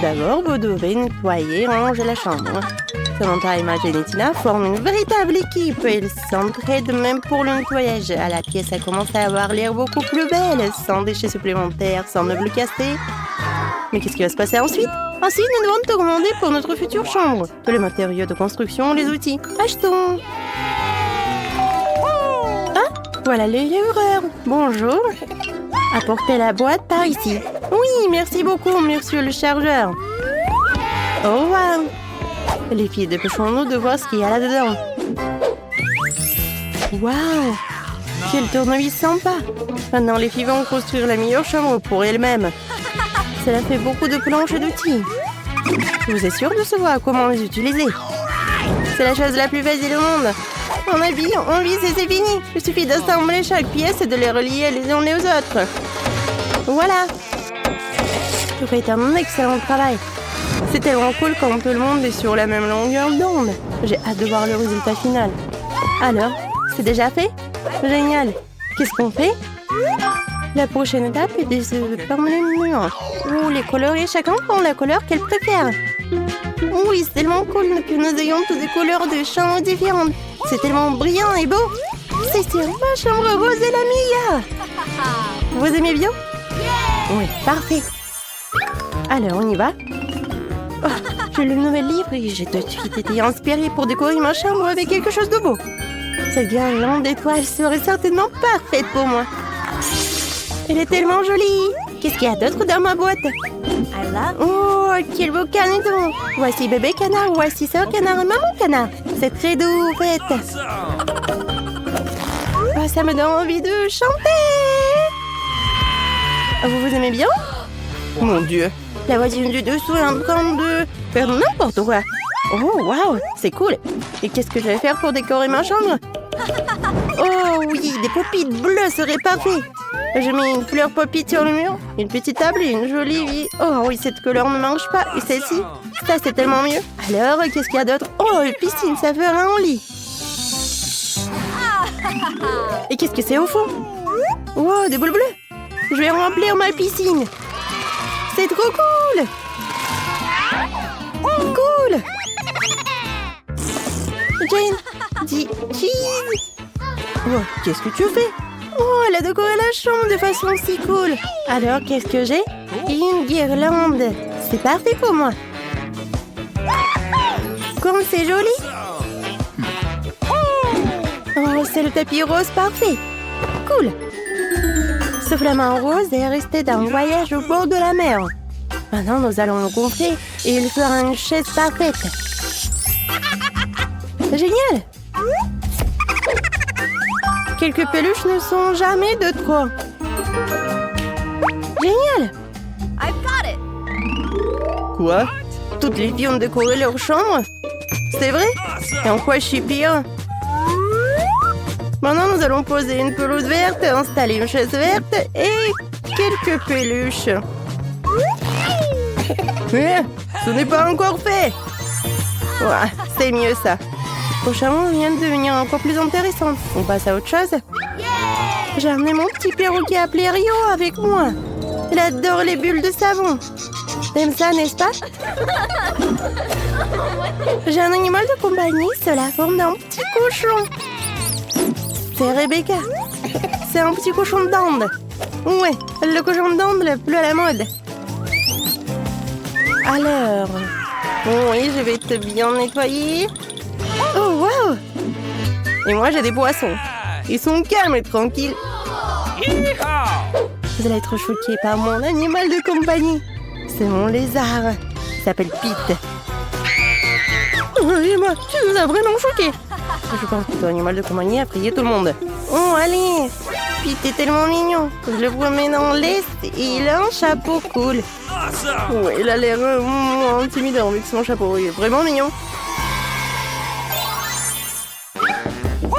d'abord, vous devez nettoyer, ranger la chambre. Samantha, Emma, Jen et Tina forment une véritable équipe. Ils s'entraident même pour le nettoyage. À la pièce, ça commence à avoir l'air beaucoup plus belle, sans déchets supplémentaires, sans meubles cassés. Mais qu'est-ce qui va se passer ensuite? Ensuite, nous devons tout commander pour notre future chambre. Tous les matériaux de construction, les outils. Achetons! Ah, voilà le livreur. Bonjour. Apportez la boîte par ici. Oui, merci beaucoup, monsieur le chargeur. Oh, wow! Les filles, dépêchons-nous de voir ce qu'il y a là-dedans. Waouh! Quel tournevis sympa! Maintenant, les filles vont construire la meilleure chambre pour elles-mêmes. Cela fait beaucoup de planches et d'outils. Vous êtes sûr de savoir comment les utiliser? C'est la chose la plus facile au monde. On habille, on visse et c'est fini. Il suffit d'assembler chaque pièce et de les relier les unes aux autres. Voilà! Vous faites un excellent travail. C'est tellement cool quand tout le monde est sur la même longueur d'onde. J'ai hâte de voir le résultat final. Alors, c'est déjà fait? Génial! Qu'est-ce qu'on fait? La prochaine étape est de peindre les murs. Ou les colorer, chacun prend la couleur qu'elle préfère. Oui, c'est tellement cool que nous ayons toutes des couleurs de chambres différentes. C'est tellement brillant et beau. C'est sûr, ma chambre rose est la meilleure. Vous aimez bien? Oui, parfait. Alors, on y va? Oh, j'ai le nouvel livre et j'ai tout de suite été inspirée pour décorer ma chambre avec quelque chose de beau. Cette guirlande d'étoiles serait certainement parfaite pour moi. Elle est tellement jolie. Qu'est-ce qu'il y a d'autre dans ma boîte? Oh, quel beau caneton. Voici bébé canard, voici sœur canard et maman canard. C'est très doux, en fait. Oh, ça me donne envie de chanter. Vous aimez bien? Mon Dieu, la voisine du dessous est en train de faire n'importe quoi. Oh, waouh, c'est cool. Et qu'est-ce que je vais faire pour décorer ma chambre? Oh oui, des pop-it bleues seraient parfaits. Je mets une fleur pop-it sur le mur, une petite table et une jolie vie. Oh oui, cette couleur ne mange pas. Et celle-ci, ça c'est tellement mieux. Alors, qu'est-ce qu'il y a d'autre? Oh, une piscine, ça ferait un lit. Et qu'est-ce que c'est au fond? Oh, des boules bleues. Je vais remplir ma piscine. C'est trop cool. Cool. Jane, dis cheese. Oh, qu'est-ce que tu fais? Oh, elle a décoré la chambre de façon si cool. Alors, qu'est-ce que j'ai? Une guirlande. C'est parfait pour moi. Comme c'est joli. Oh, c'est le tapis rose parfait. Cool. Ce flamant rose est resté d'un voyage au bord de la mer. Maintenant, nous allons le gonfler et il fera une chaise parfaite. Génial! Quelques peluches ne sont jamais de trop. Génial! Quoi? Toutes les filles ont décoré leur chambre? C'est vrai? Et en quoi je suis pire? Maintenant, nous allons poser une pelouse verte, installer une chaise verte et quelques peluches. Mais ce n'est pas encore fait. Ouais, c'est mieux ça. Le prochain vient de devenir encore plus intéressant. On passe à autre chose. J'ai amené mon petit perroquet appelé Rio avec moi. Il adore les bulles de savon. T'aimes ça, n'est-ce pas? J'ai un animal de compagnie, c'est la forme d'un petit cochon. C'est Rebecca. C'est un petit cochon d'Inde. Ouais, le cochon d'Inde le plus à la mode. Alors, oui, je vais te bien nettoyer. Oh, wow! Et moi, j'ai des poissons. Ils sont calmes et tranquilles. Vous allez être choqués par mon animal de compagnie. C'est mon lézard. Il s'appelle Pete. Et moi, tu nous as vraiment choqués. Je pense que ton animal de compagnie a frié tout le monde. Oh, allez! Pete est tellement mignon. Je le promène dans l'Est et il a un chapeau cool. Ouais, il a l'air intimidant avec son chapeau. Il est vraiment mignon.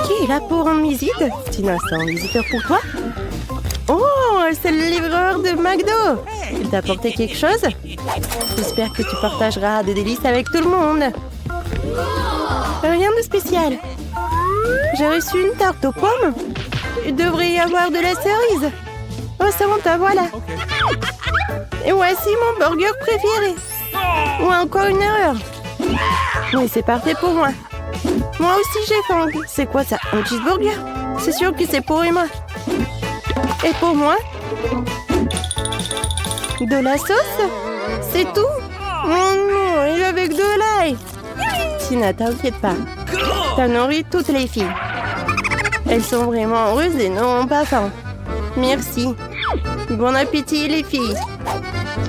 Qui est là pour une visite? Tina, c'est un visiteur pour toi? Oh, c'est le livreur de McDo. Il t'a apporté quelque chose? J'espère que tu partageras des délices avec tout le monde. Rien de spécial. J'ai reçu une tarte aux pommes. Il devrait y avoir de la cerise. Oh, Samantha, voilà. Et voici mon burger préféré. encore une erreur. Oui, c'est parfait pour moi. Moi aussi, j'ai faim. C'est quoi ça? Un cheeseburger? C'est sûr que c'est pour Emma. Et pour moi? De la sauce? C'est tout? Oh non, et avec de l'ail. Tina, t'inquiète pas. T'as nourri toutes les filles. Elles sont vraiment heureuses et n'auront pas faim. Merci. Bon appétit, les filles.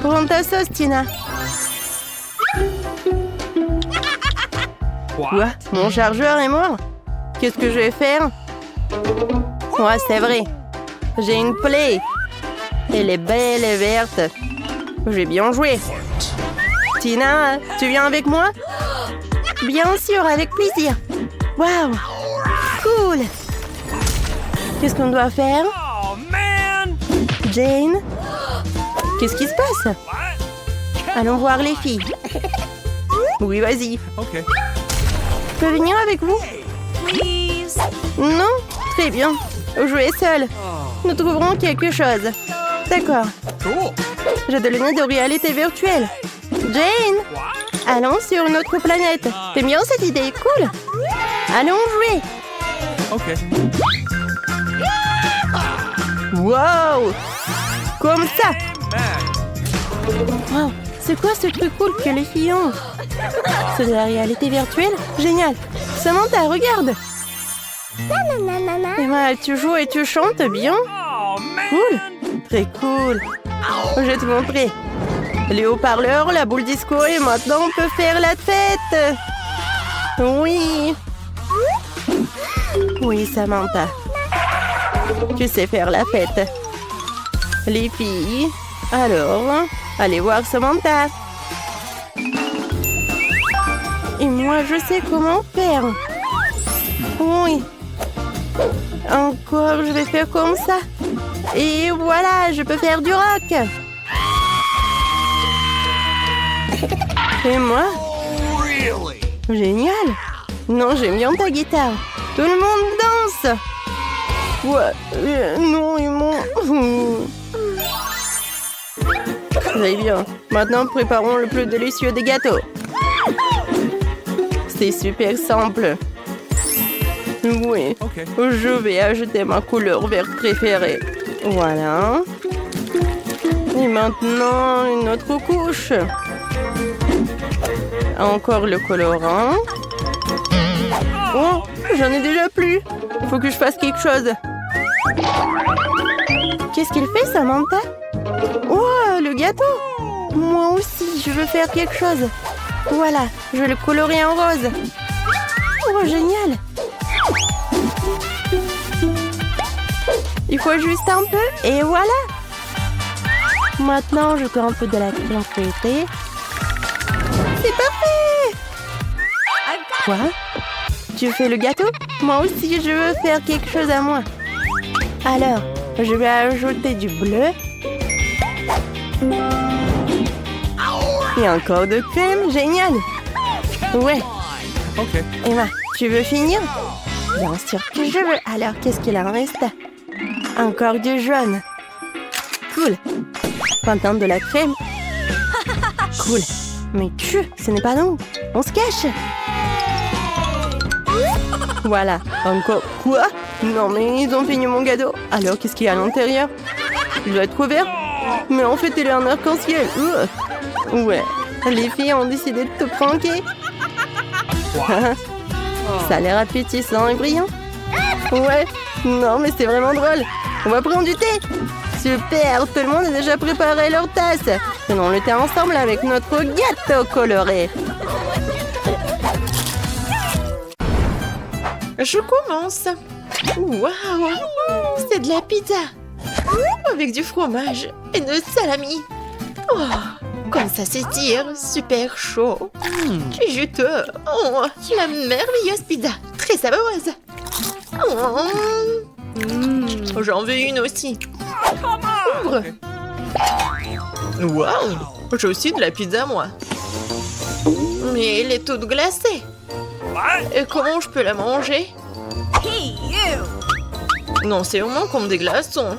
Prends ta sauce, Tina. Quoi? Mon chargeur est mort? Qu'est-ce que je vais faire? Ouais, c'est vrai. J'ai une plaie. Elle est belle et verte. J'ai bien joué. Tina, tu viens avec moi? Bien sûr, avec plaisir. Waouh! Cool! Qu'est-ce qu'on doit faire? Jane? Qu'est-ce qui se passe? Allons voir les filles. Oui, vas-y. Okay. Je peux venir avec vous? Please. Non? Très bien. Jouez seul. Nous trouverons quelque chose. D'accord. Cool. J'ai de lunettes de réalité virtuelle. Jane! Allons sur une autre planète. T'aimes bien cette idée? Cool! Allons jouer! Okay. Wow! Comme ça! Man. Wow! C'est quoi ce truc cool que les filles ont? C'est de la réalité virtuelle? Génial! Samantha, regarde! Emma, tu joues et tu chantes bien? Oh man. Cool! Très cool! Je vais te montrer. Les haut-parleurs, la boule disco et maintenant on peut faire la fête! Oui! Oui, Samantha. Tu sais faire la fête. Les filles, alors, allez voir Samantha. Et moi, je sais comment faire. Oui. Encore, je vais faire comme ça. Et voilà, je peux faire du rock. Et moi? Really? Génial. Non, j'aime bien ta guitare. Tout le monde danse. Ouais, non, ils m'ont... Très bien. Maintenant, préparons le plus délicieux des gâteaux. C'est super simple. Oui, Okay. je vais ajouter ma couleur verte préférée. Voilà. Et maintenant, une autre couche. Encore le colorant. Oh, j'en ai déjà plus. Il faut que je fasse quelque chose. Qu'est-ce qu'il fait, Samantha? Oh, le gâteau. Moi aussi, je veux faire quelque chose. Voilà, je vais le colorer en rose. Oh, génial. Il faut juste un peu et voilà. Maintenant, je colle un peu de la crème feuilletée. C'est parfait. Quoi? Tu fais le gâteau? Moi aussi, je veux faire quelque chose à moi. Alors, je vais ajouter du bleu. Et encore de crème, génial. Ouais. Okay. Emma, tu veux finir? Bien sûr que je veux. Alors, qu'est-ce qu'il en reste? Encore du jaune. Cool. Maintenant de la crème. Cool. Mais ce n'est pas nous. On se cache. Voilà. Encore. Quoi? Non, mais ils ont fini mon gâteau. Alors, qu'est-ce qu'il y a à l'intérieur? Il doit être ouvert. Mais en fait, il est en arc-en-ciel. Ouais. Les filles ont décidé de te pranker. Ça a l'air appétissant et brillant. Ouais. Non, mais c'est vraiment drôle. On va prendre du thé. Super, tout le monde a déjà préparé leur tasse. Prenons le thé ensemble avec notre gâteau coloré. Je commence. Waouh! C'est de la pizza. Avec du fromage et de salami. Oh, comme ça s'étire, super chaud. Tu juteux. Oh, la merveilleuse pizza. Très savoureuse. Oh. J'en veux une aussi. Ouvre. Waouh! J'ai aussi de la pizza, moi. Mais elle est toute glacée. Et comment je peux la manger? Non, c'est vraiment comme des glaçons.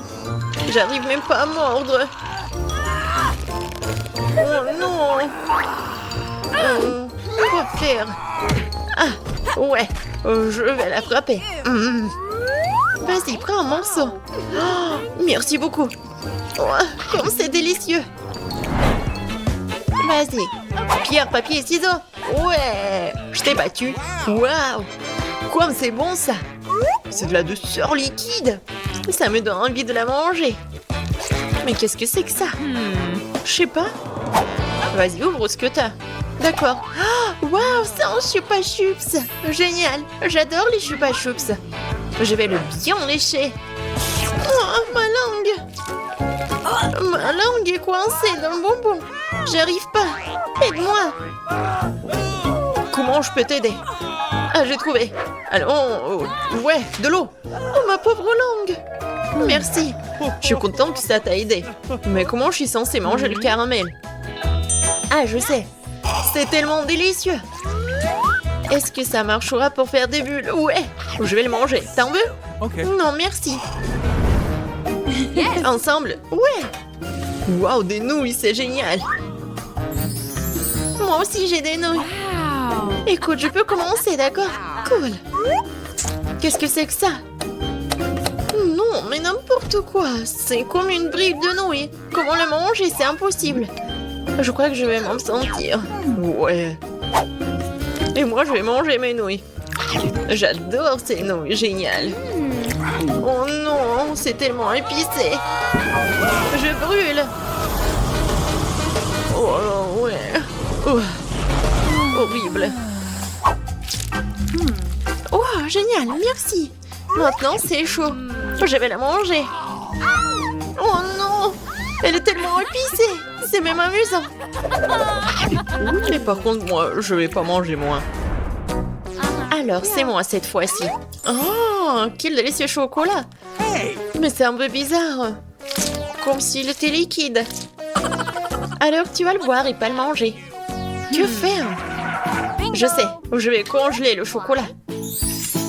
J'arrive même pas à mordre. Oh non! Quoi faire? Ah, ouais, je vais la frapper. Vas-y, prends un morceau. Oh, merci beaucoup. Oh, comme c'est délicieux. Vas-y. Pierre, papier, ciseaux. Ouais, je t'ai battu. Waouh, comme c'est bon ça. C'est de la douceur liquide. Ça me donne envie de la manger. Mais qu'est-ce que c'est que ça? Je sais pas. Vas-y, ouvre ce que t'as. D'accord. Oh, waouh, c'est un chupa chups. Génial. J'adore les chupa chups. Je vais le bien lécher. Oh, ma langue. Ma langue est coincée dans le bonbon. J'arrive pas. Aide-moi. Comment je peux t'aider? Ah, j'ai trouvé. Allons, ouais, de l'eau. Oh, ma pauvre langue. Merci. Je suis contente que ça t'a aidé. Mais comment je suis censée manger le caramel? Ah, je sais. C'est tellement délicieux. Est-ce que ça marchera pour faire des bulles? Ouais. Je vais le manger. T'en veux? Ok. Non, merci. Ensemble? Ouais. Waouh, des nouilles, c'est génial. Moi aussi, j'ai des nouilles. Écoute, je peux commencer, d'accord? Cool. Qu'est-ce que c'est que ça? Non, mais n'importe quoi. C'est comme une brique de nouilles. Comment le manger? C'est impossible. Je crois que je vais m'en sentir. Ouais. Et moi, je vais manger mes nouilles. J'adore ces nouilles, génial. Oh non, c'est tellement épicé. Je brûle. Oh ouais. Oh. Horrible. Oh, génial, merci. Maintenant, c'est chaud. Je vais la manger. Oh non, elle est tellement épicée. C'est même amusant. Et par contre, moi, je vais pas manger moins. Alors, c'est moi cette fois-ci. Oh, quel délicieux chocolat. Mais c'est un peu bizarre. Comme s'il était liquide. Alors, tu vas le boire et pas le manger. Que faire? Je sais, je vais congeler le chocolat.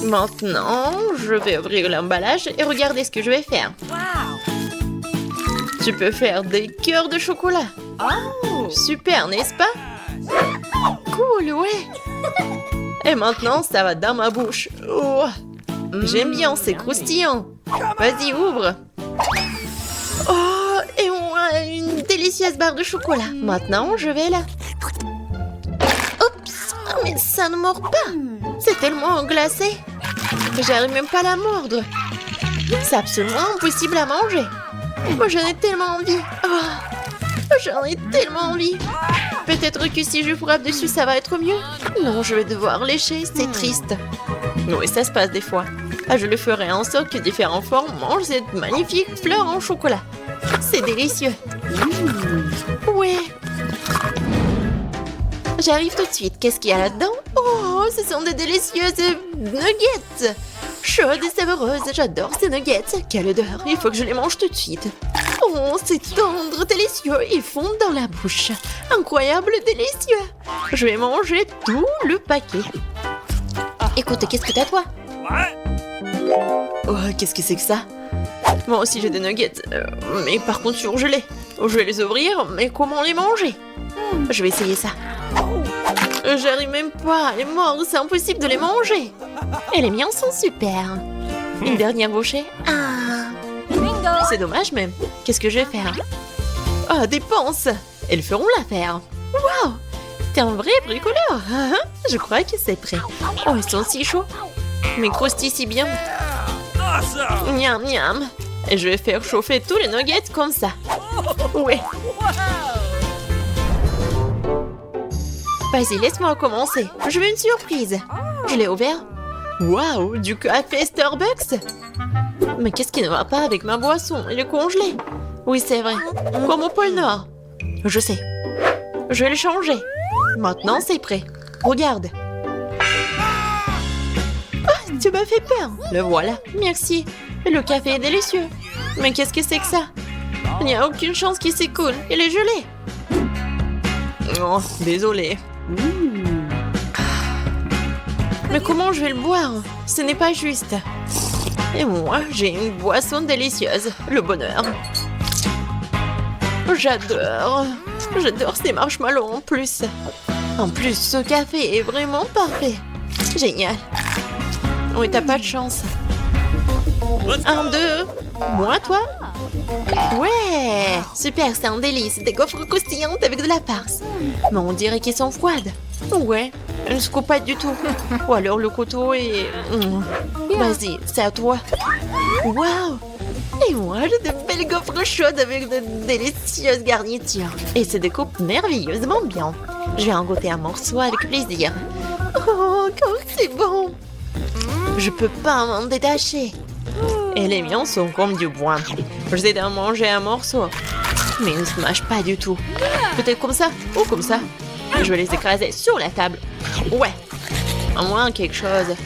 Maintenant, je vais ouvrir l'emballage et regarder ce que je vais faire. Tu peux faire des cœurs de chocolat. Super, n'est-ce pas? Cool, ouais. Et maintenant, ça va dans ma bouche. Oh, j'aime bien, c'est croustillant. Vas-y, ouvre. Oh, et on a une délicieuse barre de chocolat. Maintenant, je vais là. Oups, mais ça ne mord pas. C'est tellement glacé. J'arrive même pas à la mordre. C'est absolument impossible à manger. Moi, j'en ai tellement envie. Oh, j'en ai tellement envie. Peut-être que si je frappe dessus, ça va être mieux. Non, je vais devoir lécher, c'est triste. Oui, ça se passe des fois. Ah, je le ferai en sorte que différentes formes mangent cette magnifique fleur en chocolat. C'est délicieux. Ouais. J'arrive tout de suite. Qu'est-ce qu'il y a là-dedans? Oh, ce sont des délicieuses nuggets. Chaudes et savoureuses, j'adore ces nuggets. Quelle odeur, il faut que je les mange tout de suite. Oh, c'est tendre, délicieux et fond dans la bouche. Incroyable, délicieux. Je vais manger tout le paquet. Écoute, qu'est-ce que t'as, toi? Oh, qu'est-ce que c'est que ça? Moi aussi, j'ai des nuggets, mais par contre surgelés. Je vais les ouvrir, mais comment les manger? Je vais essayer ça. J'arrive même pas à les mordre, c'est impossible de les manger. Et les miens sont super. Une dernière bouchée. Ah, c'est dommage même. Qu'est-ce que je vais faire? Ah, des panses. Elles feront l'affaire. Waouh, t'es un vrai bricoleur. Je crois que c'est prêt. Oh, ils sont si chauds. Mais croustillent si bien. Miam, miam. Et je vais faire chauffer tous les nuggets comme ça. Ouais. Vas-y, laisse-moi commencer. Je veux une surprise. Je l'ai ouvert. Waouh, du café Starbucks. Mais qu'est-ce qui ne va pas avec ma boisson? Elle est congelée. Oui, c'est vrai. Comme au pôle Nord. Je sais. Je vais le changer. Maintenant, c'est prêt. Regarde. Ah, tu m'as fait peur. Le voilà. Merci. Le café est délicieux. Mais qu'est-ce que c'est que ça? Il n'y a aucune chance qu'il s'écoule. Il est gelé. Oh, désolé. Mais comment je vais le boire? Ce n'est pas juste. Et moi, j'ai une boisson délicieuse. Le bonheur. J'adore. J'adore ces marshmallows en plus. En plus, ce café est vraiment parfait. Génial. Oui, t'as pas de chance. 1, 2. Moi, toi? Ouais. Super, c'est un délice. Des gaufres croustillantes avec de la farce. Mais on dirait qu'ils sont froides. Ouais, elles ne se coupent pas du tout. Ou alors le couteau est... Vas-y, c'est à toi. Waouh! Et moi, j'ai de belles gaufres chaudes avec de délicieuses garnitures. Et se découpent merveilleusement bien. Je vais en goûter un morceau avec plaisir. Oh, quand c'est bon! Je peux pas m'en détacher. Et les miens sont comme du bois. J'essaie d'en manger un morceau. Mais ils ne se mâchent pas du tout. Peut-être comme ça ou comme ça. Je vais les écraser sur la table. Ouais. Au moins quelque chose.